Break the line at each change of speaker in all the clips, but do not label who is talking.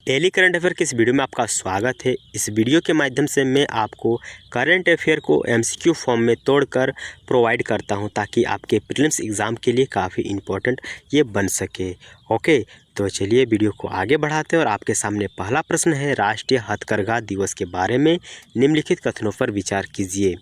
Daily current affair की इस video में आपका स्वागत है। इस वीडियो के माध्यम से मैं आपको करंट अफेयर को एमसीक्यू फॉर्म में तोड़कर प्रोवाइड करता हूं ताकि आपके प्रीलिम्स एग्ज़ाम के लिए काफ़ी इम्पोर्टेंट ये बन सके। ओके, तो चलिए वीडियो को आगे बढ़ाते हैं और आपके सामने पहला प्रश्न है, राष्ट्रीय हथकरघा दिवस के बारे में निम्नलिखित कथनों पर विचार कीजिए।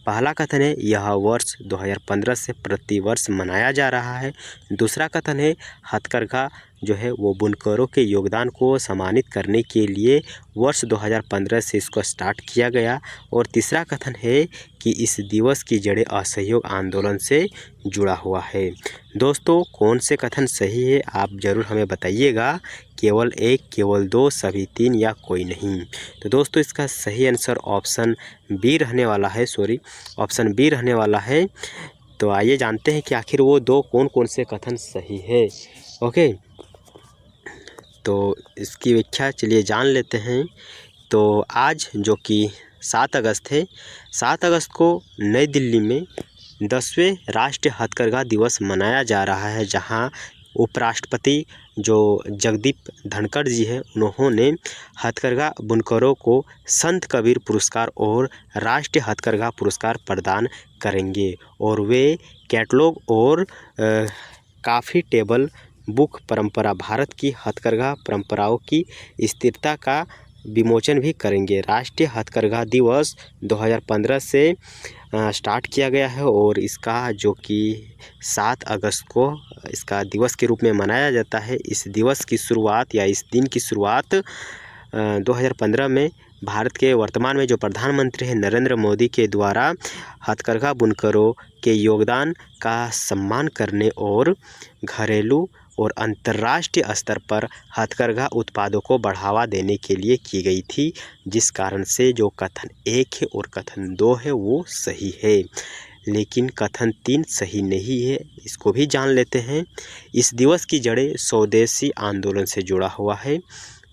पहला कथन है, यह वर्ष 2015 से प्रतिवर्ष मनाया जा रहा है। दूसरा कथन है, हथकरघा जो है वो बुनकरों के योगदान को सम्मानित करने के लिए वर्ष 2015 से इसको स्टार्ट किया गया। और तीसरा कथन है कि इस दिवस की जड़ें असहयोग आंदोलन से जुड़ा हुआ है। दोस्तों, कौन से कथन सही है आप ज़रूर हमें बताइएगा। केवल एक, केवल दो, सभी तीन या कोई नहीं। तो दोस्तों, इसका सही आंसर ऑप्शन बी रहने वाला है। ऑप्शन बी रहने वाला है। तो आइए जानते हैं कि आखिर वो दो कौन कौन से कथन सही है। ओके, तो इसकी व्याख्या चलिए जान लेते हैं। तो आज जो कि 7 अगस्त है, 7 अगस्त को नई दिल्ली में 10वें राष्ट्रीय हथकरघा दिवस मनाया जा रहा है, जहां उपराष्ट्रपति जो जगदीप धनखड़ जी हैं, उन्होंने हथकरघा बुनकरों को संत कबीर पुरस्कार और राष्ट्रीय हथकरघा पुरस्कार प्रदान करेंगे। और वे कैटलॉग और काफ़ी टेबल बुक परंपरा, भारत की हथकरघा परंपराओं की स्थिरता का विमोचन भी करेंगे। राष्ट्रीय हथकरघा दिवस 2015 से स्टार्ट किया गया है और इसका जो कि 7 अगस्त को इसका दिवस के रूप में मनाया जाता है। इस दिवस की शुरुआत या इस दिन की शुरुआत 2015 में भारत के वर्तमान में जो प्रधानमंत्री हैं नरेंद्र मोदी के द्वारा हथकरघा बुनकरों के योगदान का सम्मान करने और घरेलू और अंतर्राष्ट्रीय स्तर पर हथकरघा उत्पादों को बढ़ावा देने के लिए की गई थी, जिस कारण से जो कथन 1 है और कथन 2 है वो सही है। लेकिन कथन 3 सही नहीं है, इसको भी जान लेते हैं। इस दिवस की जड़ें स्वदेशी आंदोलन से जुड़ा हुआ है,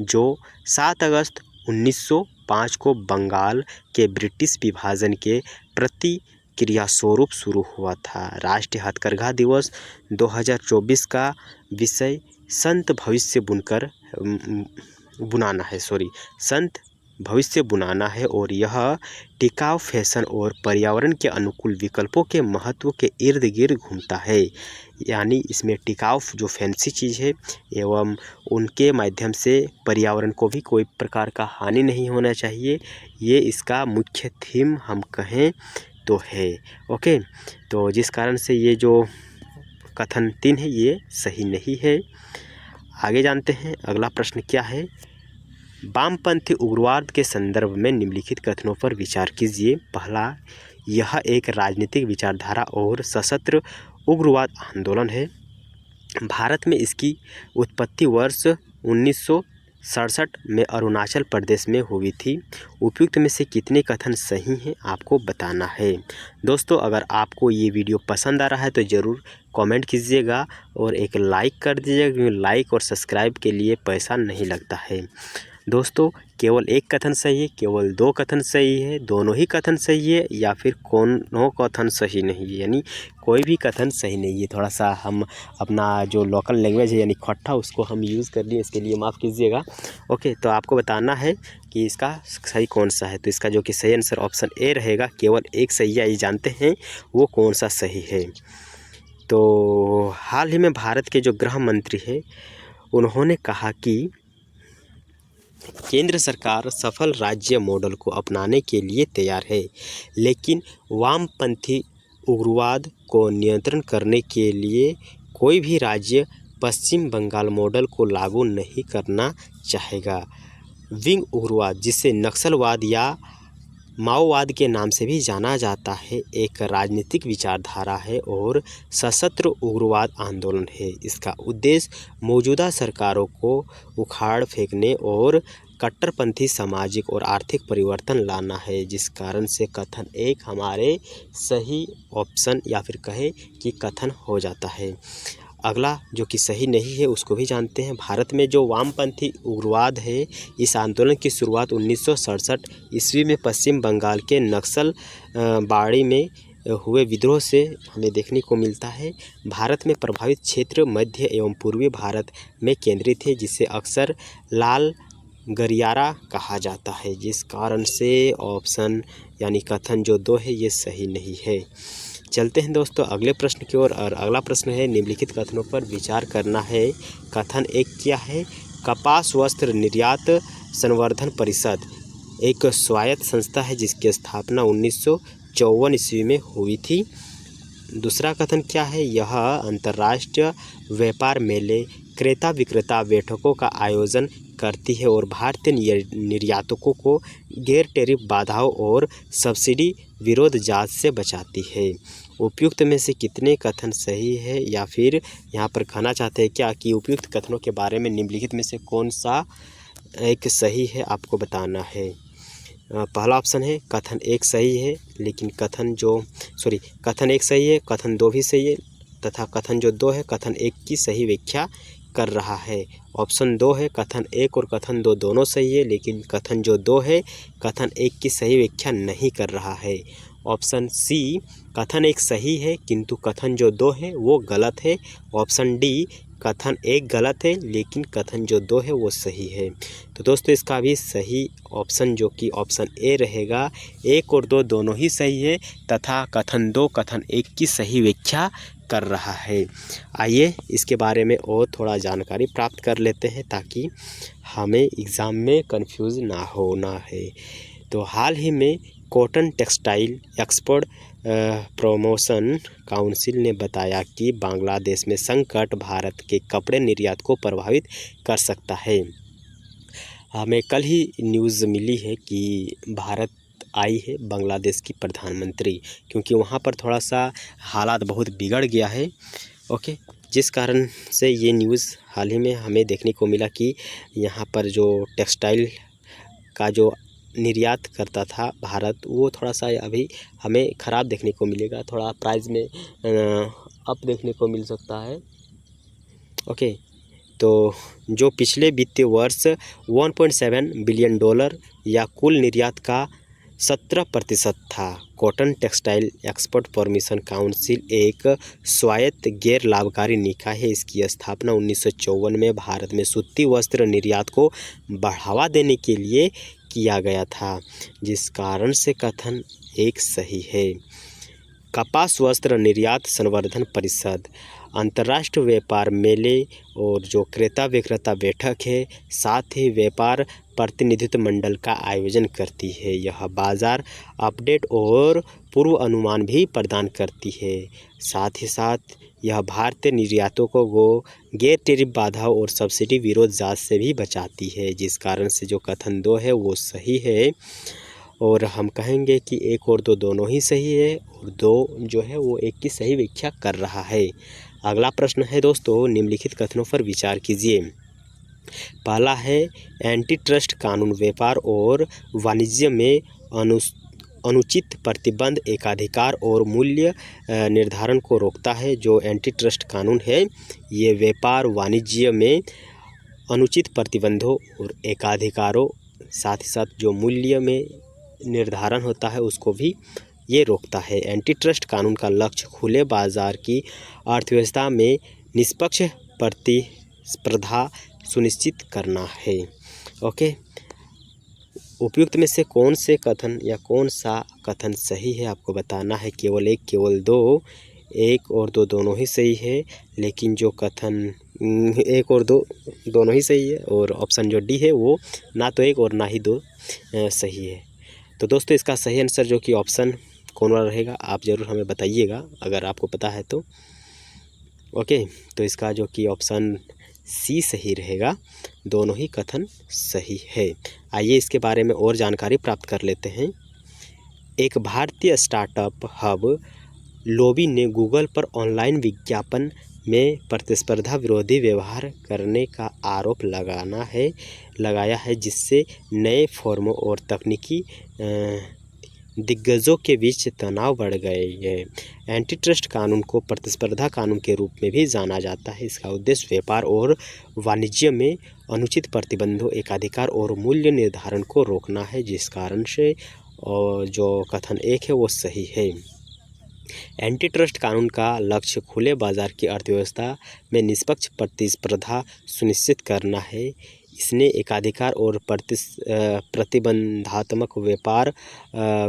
जो 7 अगस्त 1905 को बंगाल के ब्रिटिश विभाजन के प्रतिक्रिया स्वरूप शुरू हुआ था। राष्ट्रीय हथकरघा दिवस 2024 का विषय संत भविष्य बुनाना है और यह टिकाऊ फैशन और पर्यावरण के अनुकूल विकल्पों के महत्व के इर्द गिर्द घूमता है। यानी इसमें टिकाऊ जो फैंसी चीज़ है एवं उनके माध्यम से पर्यावरण को भी कोई प्रकार का हानि नहीं होना चाहिए, ये इसका मुख्य थीम हम कहें तो है। ओके, तो जिस कारण से ये जो कथन 3 है ये सही नहीं है। आगे जानते हैं अगला प्रश्न क्या है। वामपंथी उग्रवाद के संदर्भ में निम्नलिखित कथनों पर विचार कीजिए। पहला, यह एक राजनीतिक विचारधारा और सशस्त्र उग्रवाद आंदोलन है। भारत में इसकी उत्पत्ति वर्ष 1967 में अरुणाचल प्रदेश में हुई थी। उपयुक्त में से कितने कथन सही हैं आपको बताना है। दोस्तों, अगर आपको ये वीडियो पसंद आ रहा है तो ज़रूर कमेंट कीजिएगा और एक लाइक कर दीजिएगा, क्योंकि लाइक और सब्सक्राइब के लिए पैसा नहीं लगता है। दोस्तों, केवल एक कथन सही है, केवल 2 कथन सही है, दोनों ही कथन सही है या फिर कोनो कथन सही नहीं है, यानी कोई भी कथन सही नहीं है। थोड़ा सा हम अपना जो लोकल लैंग्वेज है यानी खट्टा, उसको हम यूज़ कर लिए, इसके लिए माफ़ कीजिएगा। ओके, तो आपको बताना है कि इसका सही कौन सा है। तो इसका जो कि सही आंसर ऑप्शन ए रहेगा। केवल एक सही है, ये जानते हैं वो कौन सा सही है। तो हाल ही में भारत के जो गृह मंत्री है, उन्होंने कहा कि केंद्र सरकार सफल राज्य मॉडल को अपनाने के लिए तैयार है, लेकिन वामपंथी उग्रवाद को नियंत्रण करने के लिए कोई भी राज्य पश्चिम बंगाल मॉडल को लागू नहीं करना चाहेगा। विंग उग्रवाद, जिसे नक्सलवाद या माओवाद के नाम से भी जाना जाता है, एक राजनीतिक विचारधारा है और सशस्त्र उग्रवाद आंदोलन है। इसका उद्देश्य मौजूदा सरकारों को उखाड़ फेंकने और कट्टरपंथी सामाजिक और आर्थिक परिवर्तन लाना है, जिस कारण से कथन 1 हमारे सही ऑप्शन या फिर कहे कि कथन हो जाता है। अगला जो कि सही नहीं है उसको भी जानते हैं। भारत में जो वामपंथी उग्रवाद है, इस आंदोलन की शुरुआत 1967 ईस्वी में पश्चिम बंगाल के नक्सल बाड़ी में हुए विद्रोह से हमें देखने को मिलता है। भारत में प्रभावित क्षेत्र मध्य एवं पूर्वी भारत में केंद्रित है, जिसे अक्सर लाल गलियारा कहा जाता है, जिस कारण से ऑप्शन यानी कथन जो 2 है ये सही नहीं है। चलते हैं दोस्तों अगले प्रश्न की ओर, और अगला प्रश्न है निम्नलिखित कथनों पर विचार करना है। कथन 1 क्या है? कपास वस्त्र निर्यात संवर्धन परिषद एक स्वायत्त संस्था है जिसकी स्थापना 1954 ईस्वी में हुई थी। दूसरा कथन क्या है? यह अंतर्राष्ट्रीय व्यापार मेले, क्रेता विक्रेता बैठकों का आयोजन करती है और भारतीय निर्यातकों को गैर टैरिफ बाधाओं और सब्सिडी विरोध जांच से बचाती है। उपयुक्त में से कितने कथन सही है, या फिर यहाँ पर कहना चाहते हैं क्या कि उपयुक्त कथनों के बारे में निम्नलिखित में से कौन सा एक सही है, आपको बताना है। पहला ऑप्शन है कथन 1 सही है, लेकिन कथन 1 सही है, कथन 2 भी सही है, तथा कथन जो 2 है कथन 1 की सही व्याख्या कर रहा है। ऑप्शन 2 है कथन 1 और कथन 2 दोनों सही है, लेकिन कथन जो 2 है कथन 1 की सही व्याख्या नहीं कर रहा है। ऑप्शन सी कथन 1 सही है किंतु कथन जो 2 है वो गलत है। ऑप्शन डी कथन 1 गलत है लेकिन कथन जो 2 है वो सही है। तो दोस्तों इसका भी सही ऑप्शन जो कि ऑप्शन ए रहेगा। 1 और 2 दोनों ही सही है तथा कथन 2 कथन 1 की सही व्याख्या कर रहा है। आइए इसके बारे में और थोड़ा जानकारी प्राप्त कर लेते हैं ताकि हमें एग्ज़ाम में कंफ्यूज ना होना है। तो हाल ही में cotton textile export promotion council ने बताया कि बांग्लादेश में संकट भारत के कपड़े निर्यात को प्रभावित कर सकता है। हमें कल ही न्यूज़ मिली है कि भारत आई है बांग्लादेश की प्रधानमंत्री, क्योंकि वहाँ पर थोड़ा सा हालात बहुत बिगड़ गया है। ओके, जिस कारण से ये न्यूज़ हाल ही में हमें देखने को मिला कि यहाँ पर जो टेक्सटाइल का जो निर्यात करता था भारत, वो थोड़ा सा अभी हमें ख़राब देखने को मिलेगा, थोड़ा प्राइस में अप देखने को मिल सकता है। ओके, तो जो पिछले वित्तीय वर्ष 1.7 बिलियन डॉलर या कुल निर्यात का 17% था। Cotton textile export promotion council एक स्वायत्त गैर लाभकारी निकाय है। इसकी स्थापना 1954 में भारत में सूती वस्त्र निर्यात को बढ़ावा देने के लिए किया गया था, जिस कारण से कथन 1 सही है। कपास वस्त्र निर्यात संवर्धन परिषद अंतर्राष्ट्रीय व्यापार मेले और जो क्रेता विक्रेता बैठक है, साथ ही व्यापार प्रतिनिधित्व मंडल का आयोजन करती है। यह बाजार अपडेट और पूर्व अनुमान भी प्रदान करती है। साथ ही साथ यह भारतीय निर्यातकों को गैर टैरिफ बाधाओं और सब्सिडी विरोध जांच से भी बचाती है, जिस कारण से जो कथन 2 है वो सही है। और हम कहेंगे कि 1 और 2 दोनों ही सही है और 2 जो है वो 1 की सही व्याख्या कर रहा है। अगला प्रश्न है दोस्तों, निम्नलिखित कथनों पर विचार कीजिए। पहला है एंटी ट्रस्ट कानून व्यापार और वाणिज्य में अनुचित प्रतिबंध एकाधिकार और मूल्य निर्धारण को रोकता है। जो एंटी ट्रस्ट कानून है ये व्यापार वाणिज्य में अनुचित प्रतिबंधों और एकाधिकारों, साथ ही साथ जो मूल्य में निर्धारण होता है उसको भी ये रोकता है। एंटी ट्रस्ट कानून का लक्ष्य खुले बाजार की अर्थव्यवस्था में निष्पक्ष प्रतिस्पर्धा सुनिश्चित करना है। ओके, उपयुक्त में से कौन से कथन या कौन सा कथन सही है आपको बताना है। केवल 1 केवल 2, 1 और 2 दोनों ही सही है, लेकिन जो कथन 1 और 2 दोनों ही सही है, और ऑप्शन जो डी है वो ना तो 1 और ना ही 2 सही है। तो दोस्तों इसका सही आंसर जो कि ऑप्शन कौन वाला रहेगा आप ज़रूर हमें बताइएगा अगर आपको पता है तो। ओके, तो इसका जो कि ऑप्शन सी सही रहेगा। दोनों ही कथन सही है। आइए इसके बारे में और जानकारी प्राप्त कर लेते हैं। एक भारतीय स्टार्टअप हब लोबी ने गूगल पर ऑनलाइन विज्ञापन में प्रतिस्पर्धा विरोधी व्यवहार करने का आरोप लगाया है, जिससे नए फर्मों और तकनीकी दिग्गजों के बीच तनाव बढ़ गए हैं। एंटी ट्रस्ट कानून को प्रतिस्पर्धा कानून के रूप में भी जाना जाता है। इसका उद्देश्य व्यापार और वाणिज्य में अनुचित प्रतिबंधों, एकाधिकार और मूल्य निर्धारण को रोकना है, जिस कारण से जो कथन 1 है वो सही है। एंटी ट्रस्ट कानून का लक्ष्य खुले बाजार की अर्थव्यवस्था में निष्पक्ष प्रतिस्पर्धा सुनिश्चित करना है। इसने एकाधिकार और प्रतिबंधात्मक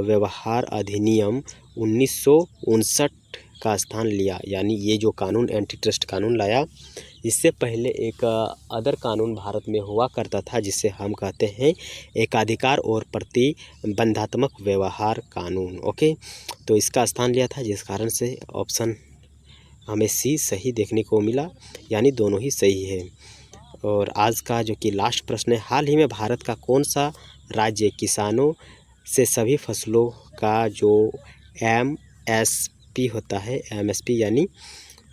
व्यवहार अधिनियम 1959 का स्थान लिया। यानी ये जो कानून एंटी ट्रस्ट कानून लाया, इससे पहले एक अदर कानून भारत में हुआ करता था जिसे हम कहते हैं एकाधिकार और प्रतिबंधात्मक व्यवहार कानून। ओके, तो इसका स्थान लिया था, जिस कारण से ऑप्शन हमें सी सही देखने को मिला, यानी दोनों ही सही है। और आज का जो कि लास्ट प्रश्न है, हाल ही में भारत का कौन सा राज्य किसानों से सभी फसलों का जो MSP होता है, MSP यानी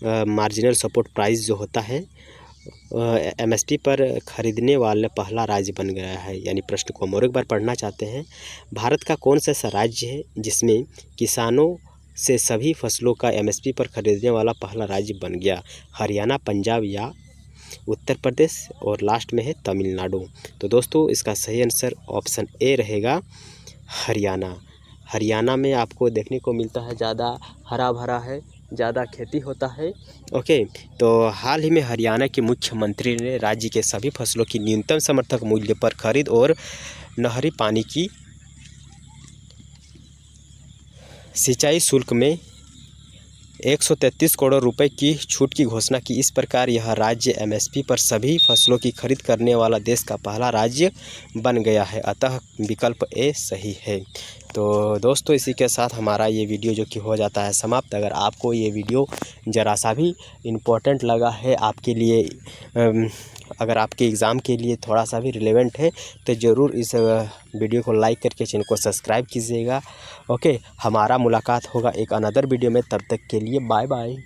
मार्जिनल सपोर्ट प्राइस जो होता है, MSP पर खरीदने वाला पहला राज्य बन गया है। यानी प्रश्न को हम और एक बार पढ़ना चाहते हैं, भारत का कौन सा ऐसा राज्य है जिसमें किसानों से सभी फसलों का MSP पर खरीदने वाला पहला राज्य बन गया? हरियाणा, पंजाब या उत्तर प्रदेश, और लास्ट में है तमिलनाडु। तो दोस्तों इसका सही आंसर ऑप्शन ए रहेगा, हरियाणा। हरियाणा में आपको देखने को मिलता है ज़्यादा हरा भरा है, ज़्यादा खेती होता है। ओके, तो हाल ही में हरियाणा के मुख्यमंत्री ने राज्य के सभी फसलों की न्यूनतम समर्थक मूल्य पर खरीद और नहरी पानी की सिंचाई शुल्क में 133 करोड़ रुपए की छूट की घोषणा की। इस प्रकार यह राज्य MSP पर सभी फसलों की खरीद करने वाला देश का पहला राज्य बन गया है। अतः विकल्प ए सही है। तो दोस्तों इसी के साथ हमारा ये वीडियो जो कि हो जाता है समाप्त। अगर आपको ये वीडियो ज़रा सा भी इम्पोर्टेंट लगा है आपके लिए, अगर आपके एग्ज़ाम के लिए थोड़ा सा भी रिलेवेंट है, तो ज़रूर इस वीडियो को लाइक करके चैनल को सब्सक्राइब कीजिएगा। ओके, हमारा मुलाकात होगा एक अनदर वीडियो में, तब तक के लिए बाय बाय।